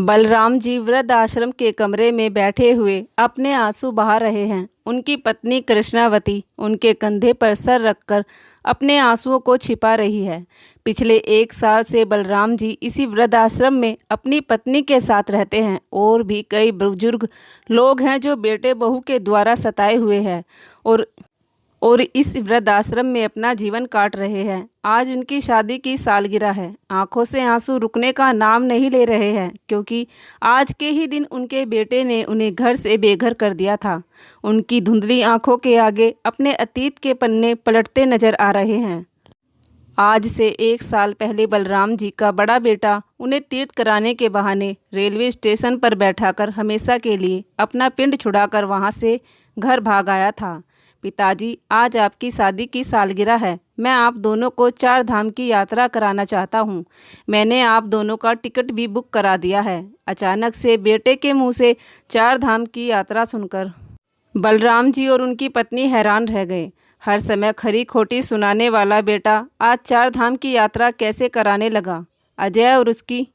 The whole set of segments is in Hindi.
बलराम जी वृद्ध आश्रम के कमरे में बैठे हुए अपने आंसू बहा रहे हैं। उनकी पत्नी कृष्णावती उनके कंधे पर सर रखकर अपने आंसुओं को छिपा रही है। पिछले 1 साल से बलराम जी इसी वृद्ध आश्रम में अपनी पत्नी के साथ रहते हैं। और भी कई बुजुर्ग लोग हैं जो बेटे बहू के द्वारा सताए हुए हैं और इस वृद्धाश्रम में अपना जीवन काट रहे हैं। आज उनकी शादी की सालगिरह है। आंखों से आंसू रुकने का नाम नहीं ले रहे हैं, क्योंकि आज के ही दिन उनके बेटे ने उन्हें घर से बेघर कर दिया था। उनकी धुंधली आंखों के आगे अपने अतीत के पन्ने पलटते नजर आ रहे हैं। आज से 1 साल पहले बलराम जी का बड़ा बेटा उन्हें तीर्थ कराने के बहाने रेलवे स्टेशन पर बैठाकर हमेशा के लिए अपना पिंड छुड़ाकर वहां से घर भाग आया था। पिताजी, आज आपकी शादी की सालगिरह है। मैं आप दोनों को 4 धाम की यात्रा कराना चाहता हूँ। मैंने आप दोनों का टिकट भी बुक करा दिया है। अचानक से बेटे के मुंह से 4 धाम की यात्रा सुनकर बलराम जी और उनकी पत्नी हैरान रह गए। हर समय खरी खोटी सुनाने वाला बेटा आज 4 धाम की यात्रा कैसे कराने लगा। अजय और उसकी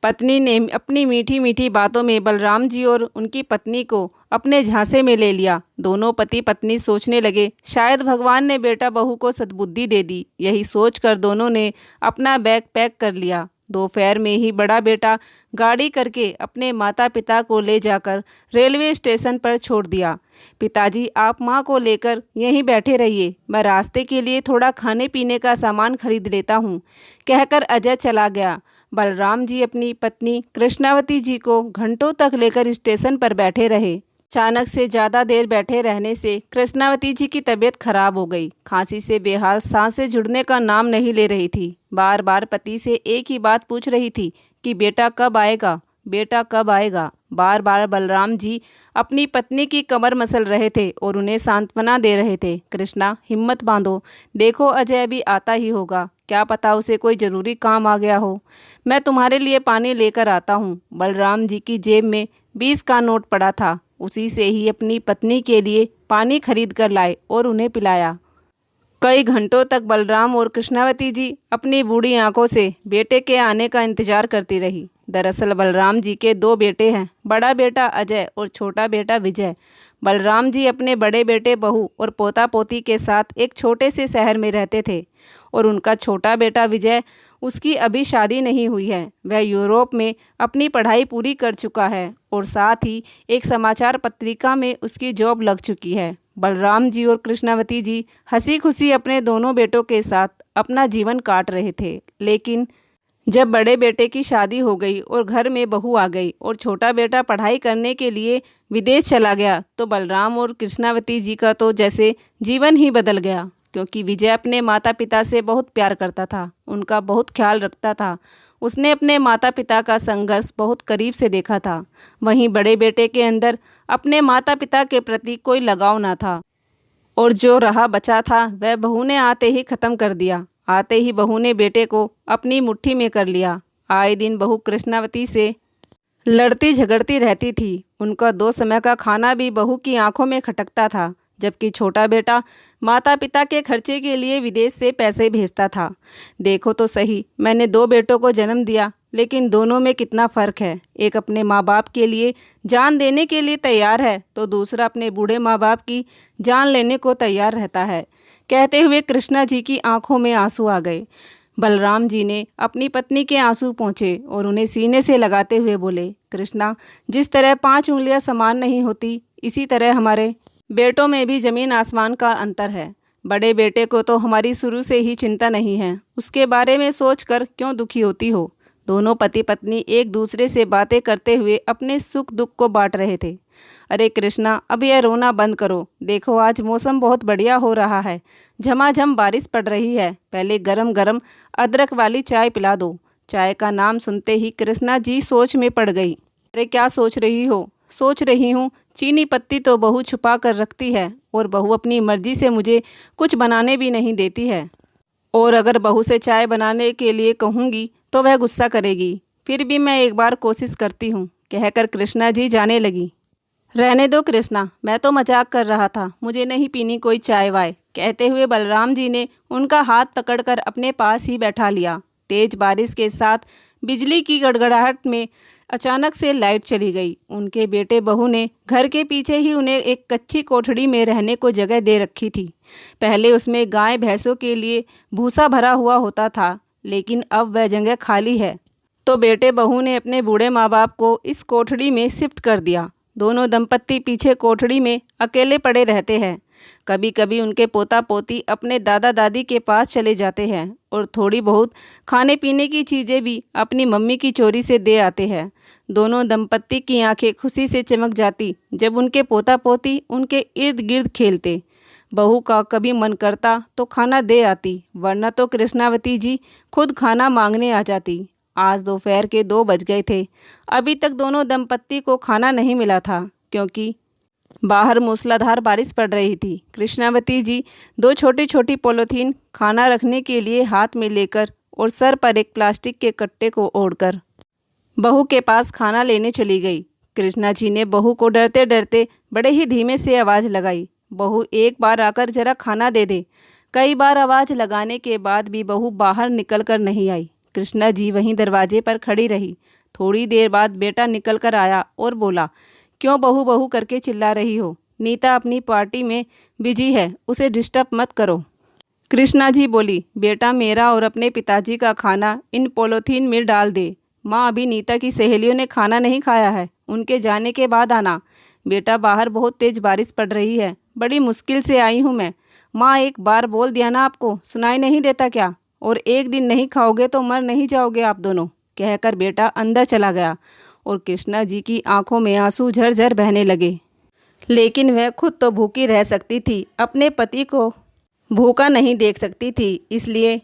पत्नी ने अपनी मीठी मीठी बातों में बलराम जी और उनकी पत्नी को अपने झांसे में ले लिया। दोनों पति पत्नी सोचने लगे, शायद भगवान ने बेटा बहू को सद्बुद्धि दे दी। यही सोचकर दोनों ने अपना बैग पैक कर लिया। दोपहर में ही बड़ा बेटा गाड़ी करके अपने माता पिता को ले जाकर रेलवे स्टेशन पर छोड़ दिया। पिताजी, आप माँ को लेकर यहीं बैठे रहिए, मैं रास्ते के लिए थोड़ा खाने पीने का सामान खरीद लेता हूँ, कहकर अजय चला गया। बलराम जी अपनी पत्नी कृष्णावती जी को घंटों तक लेकर स्टेशन पर बैठे रहे। अचानक से ज़्यादा देर बैठे रहने से कृष्णावती जी की तबीयत खराब हो गई। खांसी से बेहाल, सांसें जुड़ने का नाम नहीं ले रही थी। बार बार पति से एक ही बात पूछ रही थी कि बेटा कब आएगा, बेटा कब आएगा। बार बार बलराम जी अपनी पत्नी की कमर मसल रहे थे और उन्हें सांत्वना दे रहे थे। कृष्णा, हिम्मत बांधो, देखो अजय भी आता ही होगा, क्या पता उसे कोई ज़रूरी काम आ गया हो। मैं तुम्हारे लिए पानी लेकर आता हूँ। बलराम जी की जेब में 20 का नोट पड़ा था। उसी से ही अपनी पत्नी के लिए पानी खरीद कर लाए और उन्हें पिलाया। कई घंटों तक बलराम और कृष्णावती जी अपनी बूढ़ी आंखों से बेटे के आने का इंतजार करती रही। दरअसल बलराम जी के 2 बेटे हैं, बड़ा बेटा अजय और छोटा बेटा विजय। बलराम जी अपने बड़े बेटे बहू और पोता पोती के साथ एक छोटे से शहर में रहते थे और उनका छोटा बेटा विजय, उसकी अभी शादी नहीं हुई है। वह यूरोप में अपनी पढ़ाई पूरी कर चुका है और साथ ही एक समाचार पत्रिका में उसकी जॉब लग चुकी है। बलराम जी और कृष्णावती जी हंसी खुशी अपने दोनों बेटों के साथ अपना जीवन काट रहे थे। लेकिन जब बड़े बेटे की शादी हो गई और घर में बहू आ गई और छोटा बेटा पढ़ाई करने के लिए विदेश चला गया, तो बलराम और कृष्णावती जी का तो जैसे जीवन ही बदल गया। क्योंकि विजय अपने माता पिता से बहुत प्यार करता था, उनका बहुत ख्याल रखता था। उसने अपने माता पिता का संघर्ष बहुत करीब से देखा था। वहीं बड़े बेटे के अंदर अपने माता पिता के प्रति कोई लगाव ना था और जो रहा बचा था वह बहू ने आते ही ख़त्म कर दिया। आते ही बहू ने बेटे को अपनी मुट्ठी में कर लिया। आए दिन बहू कृष्णावती से लड़ती झगड़ती रहती थी। उनका 2 समय का खाना भी बहू की आंखों में खटकता था, जबकि छोटा बेटा माता पिता के खर्चे के लिए विदेश से पैसे भेजता था। देखो तो सही, मैंने 2 बेटों को जन्म दिया, लेकिन दोनों में कितना फ़र्क है। एक अपने माँ बाप के लिए जान देने के लिए तैयार है, तो दूसरा अपने बूढ़े माँ बाप की जान लेने को तैयार रहता है। कहते हुए कृष्णा जी की आंखों में आंसू आ गए। बलराम जी ने अपनी पत्नी के आंसू पोंछे और उन्हें सीने से लगाते हुए बोले, कृष्णा, जिस तरह 5 उंगलियां समान नहीं होती, इसी तरह हमारे बेटों में भी ज़मीन आसमान का अंतर है। बड़े बेटे को तो हमारी शुरू से ही चिंता नहीं है, उसके बारे में सोचकर क्यों दुखी होती हो। दोनों पति पत्नी एक दूसरे से बातें करते हुए अपने सुख दुख को बांट रहे थे। अरे कृष्णा, अब यह रोना बंद करो। देखो आज मौसम बहुत बढ़िया हो रहा है, झमाझम बारिश पड़ रही है। पहले गरम गरम अदरक वाली चाय पिला दो। चाय का नाम सुनते ही कृष्णा जी सोच में पड़ गई। अरे क्या सोच रही हो? सोच रही हूँ, चीनी पत्ती तो बहू छुपा कर रखती है और बहू अपनी मर्जी से मुझे कुछ बनाने भी नहीं देती है। और अगर बहू से चाय बनाने के लिए कहूँगी तो वह गुस्सा करेगी। फिर भी मैं एक बार कोशिश करती हूँ, कहकर कृष्णा जी जाने लगी। रहने दो कृष्णा, मैं तो मजाक कर रहा था, मुझे नहीं पीनी कोई चाय वाय, कहते हुए बलराम जी ने उनका हाथ पकड़कर अपने पास ही बैठा लिया। तेज बारिश के साथ बिजली की गड़गड़ाहट में अचानक से लाइट चली गई। उनके बेटे बहू ने घर के पीछे ही उन्हें एक कच्ची कोठड़ी में रहने को जगह दे रखी थी। पहले उसमें गाय भैंसों के लिए भूसा भरा हुआ होता था, लेकिन अब वह जगह खाली है। तो बेटे बहू ने अपने बूढ़े माँ बाप को इस कोठड़ी में शिफ्ट कर दिया। दोनों दंपत्ति पीछे कोठड़ी में अकेले पड़े रहते हैं। कभी कभी उनके पोता पोती अपने दादा दादी के पास चले जाते हैं और थोड़ी बहुत खाने पीने की चीज़ें भी अपनी मम्मी की चोरी से दे आते हैं। दोनों दंपत्ति की आंखें खुशी से चमक जाती जब उनके पोता पोती उनके इर्द गिर्द खेलते। बहू का कभी मन करता तो खाना दे आती, वरना तो कृष्णावती जी खुद खाना मांगने आ जाती। आज दोपहर के 2 बज गए थे। अभी तक दोनों दंपत्ति को खाना नहीं मिला था, क्योंकि बाहर मूसलाधार बारिश पड़ रही थी। कृष्णावती जी 2 छोटी छोटी पॉलीथीन खाना रखने के लिए हाथ में लेकर और सर पर एक प्लास्टिक के कट्टे को ओढ़कर बहू के पास खाना लेने चली गई। कृष्णा जी ने बहू को डरते डरते बड़े ही धीमे से आवाज़ लगाई, बहू एक बार आकर जरा खाना दे दे। कई बार आवाज़ लगाने के बाद भी बहू बाहर निकल कर नहीं आई। कृष्णा जी वहीं दरवाजे पर खड़ी रही। थोड़ी देर बाद बेटा निकल कर आया और बोला, क्यों बहू बहू करके चिल्ला रही हो? नीता अपनी पार्टी में बिजी है, उसे डिस्टर्ब मत करो। कृष्णा जी बोली, बेटा मेरा और अपने पिताजी का खाना इन पॉलीथीन में डाल दे। माँ, अभी नीता की सहेलियों ने खाना नहीं खाया है, उनके जाने के बाद आना। बेटा बाहर बहुत तेज़ बारिश पड़ रही है, बड़ी मुश्किल से आई हूँ मैं। माँ, एक बार बोल दिया ना, आपको सुनाई नहीं देता क्या? और एक दिन नहीं खाओगे तो मर नहीं जाओगे आप दोनों, कहकर बेटा अंदर चला गया और कृष्णा जी की आंखों में आंसू झरझर बहने लगे। लेकिन वह खुद तो भूखी रह सकती थी, अपने पति को भूखा नहीं देख सकती थी। इसलिए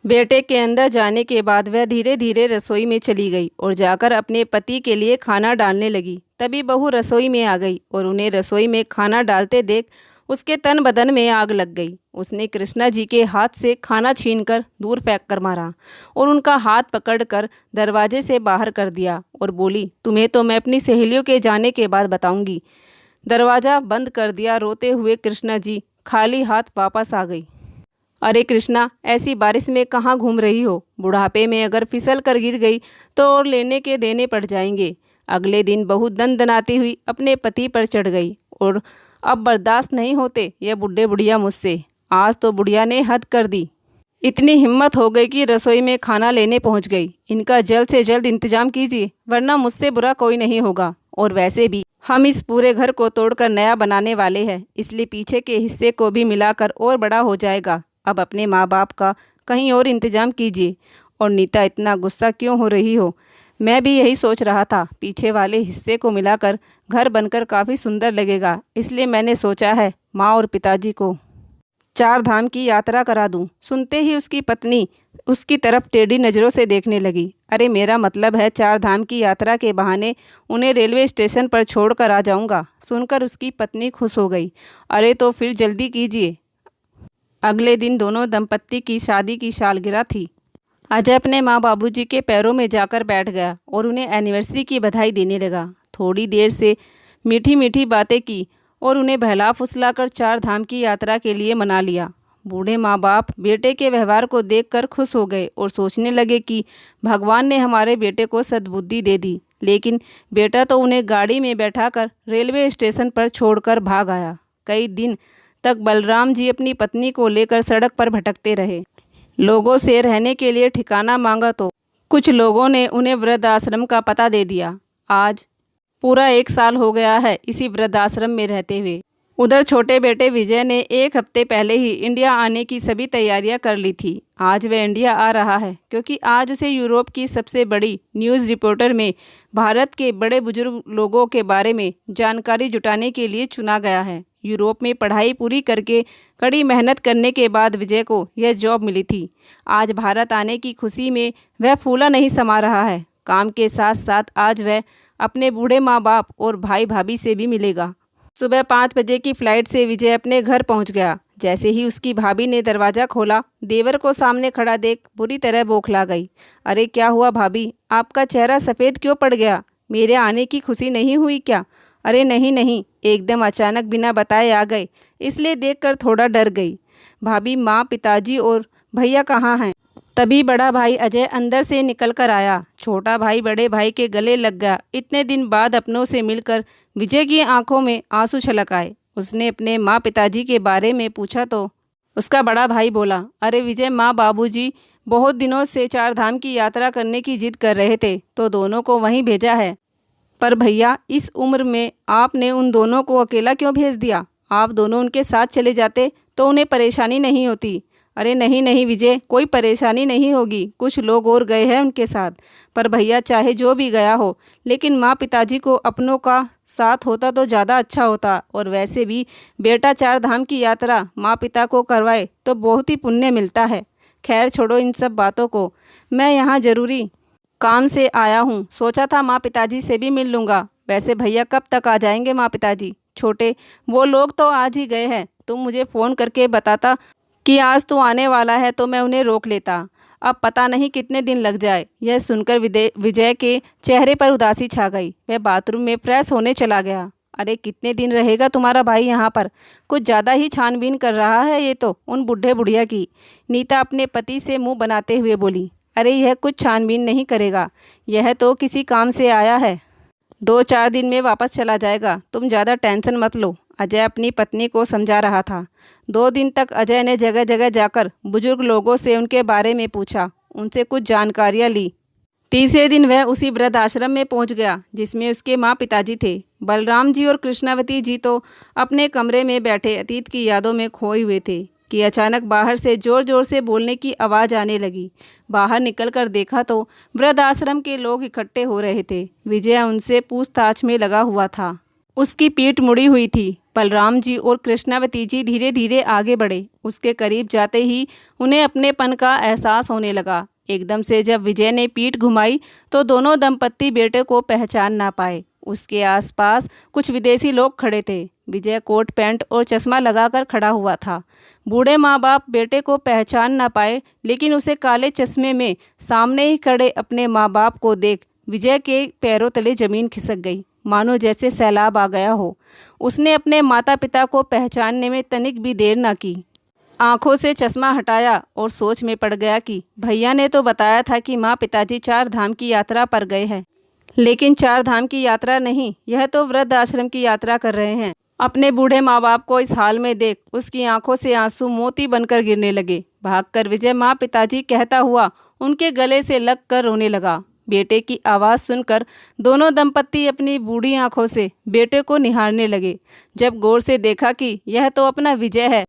बेटे के अंदर जाने के बाद वह धीरे धीरे रसोई में चली गई और जाकर अपने पति के लिए खाना डालने लगी। तभी बहू रसोई में आ गई और उन्हें रसोई में खाना डालते देख उसके तन बदन में आग लग गई। उसने कृष्णा जी के हाथ से खाना छीनकर दूर फेंक कर मारा और उनका हाथ पकड़कर दरवाजे से बाहर कर दिया और बोली, तुम्हें तो मैं अपनी सहेलियों के जाने के बाद बताऊंगी। दरवाज़ा बंद कर दिया। रोते हुए कृष्णा जी खाली हाथ वापस आ गई। अरे कृष्णा, ऐसी बारिश में कहाँ घूम रही हो? बुढ़ापे में अगर फिसल कर गिर गई तो और लेने के देने पड़ जाएंगे। अगले दिन बहू दनदनाती हुई अपने पति पर चढ़ गई और अब बर्दाश्त नहीं होते ये बुढ़े बुढ़िया मुझसे। आज तो बुढ़िया ने हद कर दी। इतनी हिम्मत हो गई कि रसोई में खाना लेने पहुंच गई। इनका जल्द से जल्द इंतजाम कीजिए, वरना मुझसे बुरा कोई नहीं होगा। और वैसे भी हम इस पूरे घर को तोड़कर नया बनाने वाले हैं, इसलिए पीछे के हिस्से को भी मिलाकर और बड़ा हो जाएगा। अब अपने माँ बाप का कहीं और इंतजाम कीजिए। और नीता, इतना गुस्सा क्यों हो रही हो? मैं भी यही सोच रहा था, पीछे वाले हिस्से को मिलाकर घर बनकर काफ़ी सुंदर लगेगा, इसलिए मैंने सोचा है माँ और पिताजी को 4 धाम की यात्रा करा दूं। सुनते ही उसकी पत्नी उसकी तरफ टेढ़ी नज़रों से देखने लगी। अरे मेरा मतलब है 4 धाम की यात्रा के बहाने उन्हें रेलवे स्टेशन पर छोड़कर आ जाऊंगा। सुनकर उसकी पत्नी खुश हो गई। अरे तो फिर जल्दी कीजिए। अगले दिन दोनों दंपत्ति की शादी की सालगिरह थी। अजय अपने माँ बाबूजी के पैरों में जाकर बैठ गया और उन्हें एनिवर्सरी की बधाई देने लगा। थोड़ी देर से मीठी मीठी बातें की और उन्हें बहला फुसलाकर 4 धाम की यात्रा के लिए मना लिया। बूढ़े माँ बाप बेटे के व्यवहार को देखकर खुश हो गए और सोचने लगे कि भगवान ने हमारे बेटे को सद्बुद्धि दे दी। लेकिन बेटा तो उन्हें गाड़ी में बैठाकर रेलवे स्टेशन पर छोड़कर भाग आया। कई दिन तक बलराम जी अपनी पत्नी को लेकर सड़क पर भटकते रहे। लोगों से रहने के लिए ठिकाना मांगा तो कुछ लोगों ने उन्हें वृद्धाश्रम का पता दे दिया। आज पूरा 1 साल हो गया है इसी वृद्धाश्रम में रहते हुए। उधर छोटे बेटे विजय ने 1 हफ्ते पहले ही इंडिया आने की सभी तैयारियां कर ली थी। आज वह इंडिया आ रहा है क्योंकि आज उसे यूरोप की सबसे बड़ी न्यूज़ रिपोर्टर में भारत के बड़े बुजुर्ग लोगों के बारे में जानकारी जुटाने के लिए चुना गया है। यूरोप में पढ़ाई पूरी करके कड़ी मेहनत करने के बाद विजय को यह जॉब मिली थी। आज भारत आने की खुशी में वह फूला नहीं समा रहा है। काम के साथ साथ आज वह अपने बूढ़े माँ बाप और भाई भाभी से भी मिलेगा। सुबह 5 बजे की फ़्लाइट से विजय अपने घर पहुंच गया। जैसे ही उसकी भाभी ने दरवाज़ा खोला, देवर को सामने खड़ा देख बुरी तरह बौखला गई। अरे क्या हुआ भाभी, आपका चेहरा सफ़ेद क्यों पड़ गया? मेरे आने की खुशी नहीं हुई क्या? अरे नहीं नहीं, एकदम अचानक बिना बताए आ गए, इसलिए देखकर थोड़ा डर गई। भाभी, माँ, पिताजी और भैया कहाँ हैं? तभी बड़ा भाई अजय अंदर से निकल कर आया। छोटा भाई बड़े भाई के गले लग गया। इतने दिन बाद अपनों से मिलकर विजय की आंखों में आंसू छलक आए। उसने अपने माँ पिताजी के बारे में पूछा तो उसका बड़ा भाई बोला, अरे विजय, माँ बाबूजी बहुत दिनों से चार धाम की यात्रा करने की जिद कर रहे थे तो दोनों को वहीं भेजा है। पर भैया, इस उम्र में आपने उन दोनों को अकेला क्यों भेज दिया? आप दोनों उनके साथ चले जाते तो उन्हें परेशानी नहीं होती। अरे नहीं नहीं विजय, कोई परेशानी नहीं होगी, कुछ लोग और गए हैं उनके साथ। पर भैया, चाहे जो भी गया हो, लेकिन माँ पिताजी को अपनों का साथ होता तो ज़्यादा अच्छा होता। और वैसे भी बेटा चार धाम की यात्रा माँ पिता को करवाए तो बहुत ही पुण्य मिलता है। खैर छोड़ो इन सब बातों को, मैं यहाँ ज़रूरी काम से आया हूँ। सोचा था माँ पिताजी से भी मिल लूँगा। वैसे भैया, कब तक आ जाएंगे माँ पिताजी? छोटे, वो लोग तो आज ही गए हैं। तुम मुझे फ़ोन करके बताता कि आज तो आने वाला है तो मैं उन्हें रोक लेता। अब पता नहीं कितने दिन लग जाए। यह सुनकर विजय के चेहरे पर उदासी छा गई। वह बाथरूम में फ्रेश होने चला गया। अरे कितने दिन रहेगा तुम्हारा भाई यहाँ पर? कुछ ज़्यादा ही छानबीन कर रहा है ये तो उन बूढ़े बुढ़िया की। नीता अपने पति से मुंह बनाते हुए बोली, अरे यह कुछ छानबीन नहीं करेगा, यह तो किसी काम से आया है। 2-4 दिन में वापस चला जाएगा, तुम ज़्यादा टेंशन मत लो, अजय अपनी पत्नी को समझा रहा था। 2 दिन तक अजय ने जगह जगह जाकर बुजुर्ग लोगों से उनके बारे में पूछा, उनसे कुछ जानकारियाँ ली। तीसरे दिन वह उसी वृद्ध आश्रम में पहुंच गया जिसमें उसके माँ पिताजी थे। बलराम जी और कृष्णावती जी तो अपने कमरे में बैठे अतीत की यादों में खोए हुए थे कि अचानक बाहर से ज़ोर ज़ोर से बोलने की आवाज़ आने लगी। बाहर निकलकर देखा तो वृद्ध आश्रम के लोग इकट्ठे हो रहे थे। विजय उनसे पूछताछ में लगा हुआ था। उसकी पीठ मुड़ी हुई थी। बलराम जी और कृष्णावती जी धीरे धीरे आगे बढ़े। उसके करीब जाते ही उन्हें अपनेपन का एहसास होने लगा। एकदम से जब विजय ने पीठ घुमाई तो दोनों दंपत्ति बेटे को पहचान ना पाए। उसके आसपास कुछ विदेशी लोग खड़े थे। विजय कोट पैंट और चश्मा लगाकर खड़ा हुआ था। बूढ़े माँ बाप बेटे को पहचान ना पाए, लेकिन उसे काले चश्मे में सामने ही खड़े अपने माँ बाप को देख विजय के पैरों तले जमीन खिसक गई, मानो जैसे सैलाब आ गया हो। उसने अपने माता पिता को पहचानने में तनिक भी देर ना की। आंखों से चश्मा हटाया और सोच में पड़ गया कि भैया ने तो बताया था कि माँ पिताजी चार धाम की यात्रा पर गए हैं, लेकिन चार धाम की यात्रा नहीं, यह तो वृद्ध आश्रम की यात्रा कर रहे हैं। अपने बूढ़े माँ बाप को इस हाल में देख उसकी आंखों से आंसू मोती बनकर गिरने लगे। भागकर विजय माँ पिताजी कहता हुआ उनके गले से लग कर रोने लगा। बेटे की आवाज़ सुनकर दोनों दंपत्ति अपनी बूढ़ी आंखों से बेटे को निहारने लगे। जब गौर से देखा कि यह तो अपना विजय है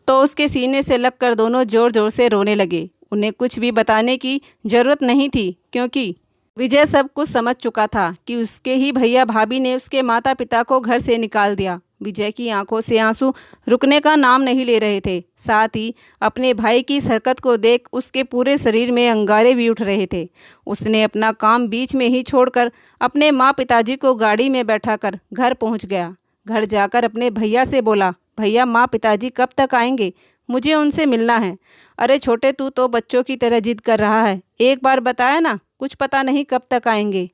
तो उसके सीने से लगकर दोनों जोर जोर से रोने लगे। उन्हें कुछ भी बताने की जरूरत नहीं थी, क्योंकि विजय सब कुछ समझ चुका था कि उसके ही भैया भाभी ने उसके माता पिता को घर से निकाल दिया। विजय की आंखों से आंसू रुकने का नाम नहीं ले रहे थे। साथ ही अपने भाई की इस हरकत को देख उसके पूरे शरीर में अंगारे भी उठ रहे थे। उसने अपना काम बीच में ही छोड़कर अपने माँ पिताजी को गाड़ी में बैठाकर घर पहुँच गया। घर जाकर अपने भैया से बोला, भैया माँ पिताजी कब तक आएंगे? मुझे उनसे मिलना है। अरे छोटे, तू तो बच्चों की तरह जिद कर रहा है, एक बार बताया ना, कुछ पता नहीं कब तक आएंगे।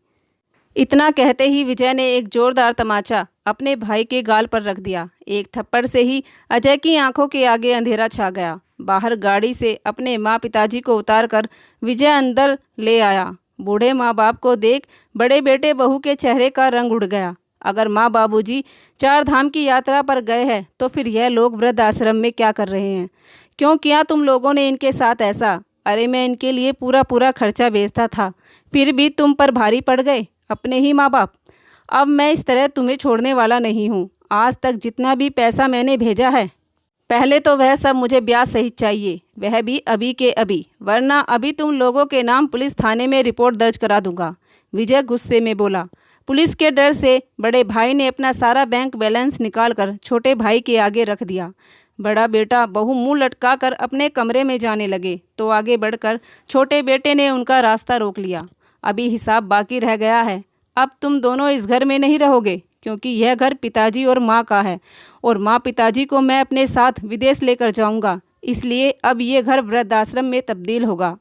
इतना कहते ही विजय ने एक जोरदार तमाचा अपने भाई के गाल पर रख दिया। एक थप्पड़ से ही अजय की आंखों के आगे अंधेरा छा गया। बाहर गाड़ी से अपने माँ पिताजी को उतारकर विजय अंदर ले आया। बूढ़े माँ बाप को देख बड़े बेटे बहू के चेहरे का रंग उड़ गया। अगर माँ बाबूजी चार धाम की यात्रा पर गए हैं तो फिर यह लोग वृद्ध आश्रम में क्या कर रहे हैं? क्यों किया तुम लोगों ने इनके साथ ऐसा? अरे मैं इनके लिए पूरा पूरा खर्चा भेजता था, फिर भी तुम पर भारी पड़ गए अपने ही माँ बाप। अब मैं इस तरह तुम्हें छोड़ने वाला नहीं हूँ। आज तक जितना भी पैसा मैंने भेजा है, पहले तो वह सब मुझे ब्याज सहित चाहिए, वह भी अभी के अभी, वरना अभी तुम लोगों के नाम पुलिस थाने में रिपोर्ट दर्ज करा दूंगा। विजय गुस्से में बोला। पुलिस के डर से बड़े भाई ने अपना सारा बैंक बैलेंस निकालकर छोटे भाई के आगे रख दिया। बड़ा बेटा बहू मुंह लटकाकर अपने कमरे में जाने लगे तो आगे बढ़कर छोटे बेटे ने उनका रास्ता रोक लिया। अभी हिसाब बाकी रह गया है। अब तुम दोनों इस घर में नहीं रहोगे, क्योंकि यह घर पिताजी और माँ का है और माँ पिताजी को मैं अपने साथ विदेश लेकर जाऊंगा, इसलिए अब ये घर वृद्धाश्रम में तब्दील होगा।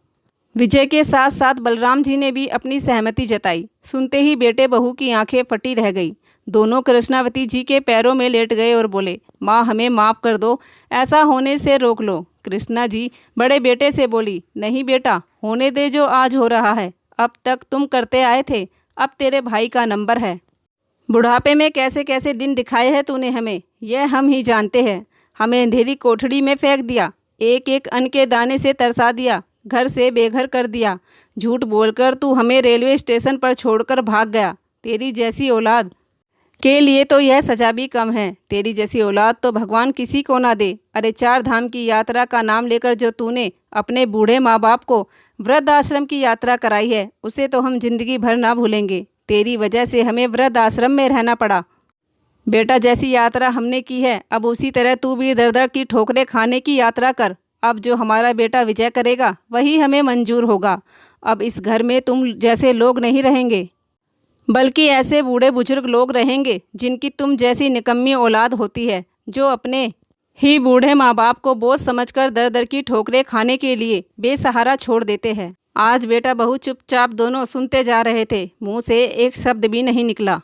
विजय के साथ साथ बलराम जी ने भी अपनी सहमति जताई। सुनते ही बेटे बहू की आंखें फटी रह गई। दोनों कृष्णावती जी के पैरों में लेट गए और बोले, माँ हमें माफ़ कर दो, ऐसा होने से रोक लो। कृष्णा जी बड़े बेटे से बोली, नहीं बेटा, होने दे जो आज हो रहा है। अब तक तुम करते आए थे, अब तेरे भाई का नंबर है। बुढ़ापे में कैसे कैसे दिन दिखाए हैं तूने हमें, यह हम ही जानते हैं। हमें अंधेरी कोठड़ी में फेंक दिया, एक एक अन्न के दाने से तरसा दिया, घर से बेघर कर दिया। झूठ बोलकर तू हमें रेलवे स्टेशन पर छोड़कर भाग गया। तेरी जैसी औलाद के लिए तो यह सजा भी कम है। तेरी जैसी औलाद तो भगवान किसी को ना दे। अरे 4 धाम की यात्रा का नाम लेकर जो तूने अपने बूढ़े माँ बाप को वृद्ध आश्रम की यात्रा कराई है, उसे तो हम जिंदगी भर ना भूलेंगे। तेरी वजह से हमें वृद्ध आश्रम में रहना पड़ा। बेटा जैसी यात्रा हमने की है, अब उसी तरह तू भी दर दर की ठोकरें खाने की यात्रा कर। अब जो हमारा बेटा विजय करेगा वही हमें मंजूर होगा। अब इस घर में तुम जैसे लोग नहीं रहेंगे, बल्कि ऐसे बूढ़े बुजुर्ग लोग रहेंगे जिनकी तुम जैसी निकम्मी औलाद होती है, जो अपने ही बूढ़े माँ बाप को बोझ समझकर दर दर की ठोकरें खाने के लिए बेसहारा छोड़ देते हैं। आज बेटा बहू चुपचाप दोनों सुनते जा रहे थे, मुंह से एक शब्द भी नहीं निकला।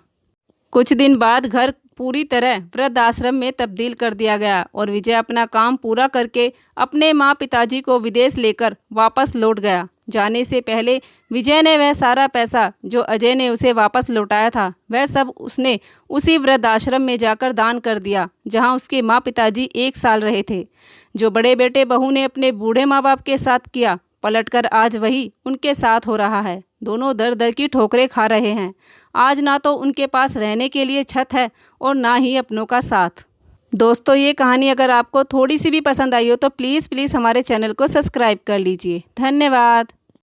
कुछ दिन बाद घर पूरी तरह वृद्ध आश्रम में तब्दील कर दिया गया और विजय अपना काम पूरा करके अपने माँ पिताजी को विदेश लेकर वापस लौट गया। जाने से पहले विजय ने वह सारा पैसा जो अजय ने उसे वापस लौटाया था, वह सब उसने उसी वृद्ध आश्रम में जाकर दान कर दिया जहां उसके माँ पिताजी 1 साल रहे थे। जो बड़े बेटे बहू ने अपने बूढ़े माँ बाप के साथ किया, पलटकर आज वही उनके साथ हो रहा है। दोनों दर दर की ठोकरें खा रहे हैं। आज ना तो उनके पास रहने के लिए छत है और ना ही अपनों का साथ। दोस्तों ये कहानी अगर आपको थोड़ी सी भी पसंद आई हो तो प्लीज़ हमारे चैनल को सब्सक्राइब कर लीजिए। धन्यवाद।